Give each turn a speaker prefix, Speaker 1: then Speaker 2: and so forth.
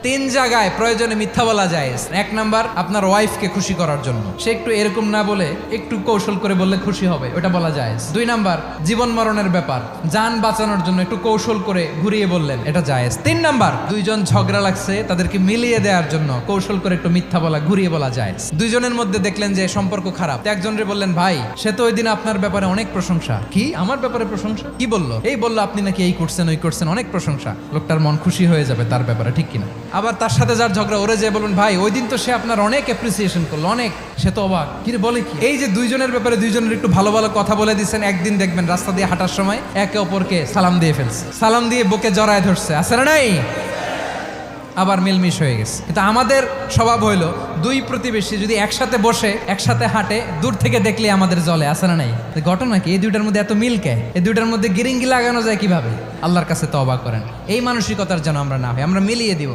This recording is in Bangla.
Speaker 1: তিন জায়গায় প্রয়োজনে মিথ্যা বলা যায়। এক নাম্বার, আপনার ওয়াইফকে খুশি করার জন্য, সে একটু এরকম না বলে একটু কৌশল করে বললে খুশি হবে, ওটা বলা যায়। দুই নাম্বার, জীবন মরণের ব্যাপার, জান বাঁচানোর জন্য একটু কৌশল করে ঘুরিয়ে বললেন, এটা জায়েজ। তিন নাম্বার, দুইজন ঝগড়া লাগছে, তাদেরকে মিলিয়ে দেওয়ার জন্য কৌশল করে একটু মিথ্যা বলা, ঘুরিয়ে বলা যায়। দুইজনের মধ্যে দেখলেন যে সম্পর্ক খারাপ, একজনরে বললেন, ভাই সে তো ওই দিন আপনার ব্যাপারে অনেক প্রশংসা। কি আমার ব্যাপারে প্রশংসা? কি বললো? এই বললো আপনি নাকি এই করছেন ওই করছেন, অনেক প্রশংসা। লোকটার মন খুশি হয়ে যাবে তার ব্যাপারে, ঠিক কিনা? আবার তার সাথে যার ঝগড়া, ওরে যে বলুন, ভাই ওই দিন তো সে আপনার অনেক অ্যাপ্রিসিয়েশন করলো, অনেক, সে তো অবাক, কি রে বলে কি? এই যে দুইজনের ব্যাপারে দুইজনের একটু ভালো ভালো কথা বলে দিচ্ছেন, একদিন দেখবেন রাস্তা দিয়ে হাঁটার সময় একে অপরকে সালাম দিয়ে ফেলছে, সালাম দিয়ে বুকে জড়ায় ধরছে, আছে না নাই? আবার মিলমিশ হয়ে গেছে। কিন্তু আমাদের স্বভাব হইলো, দুই প্রতিবেশী যদি একসাথে বসে একসাথে হাঁটে, দূর থেকে দেখলে আমাদের জলে, আছে না নাই? ঘটনা কি? এই দুইটার মধ্যে এত মিল কে? এই দুইটার মধ্যে গিরিঙ্গি লাগানো যায় কিভাবে? আল্লাহর কাছে তওবা করেন, এই মানসিকতার যেন আমরা না হয়, আমরা মিলিয়ে দিব।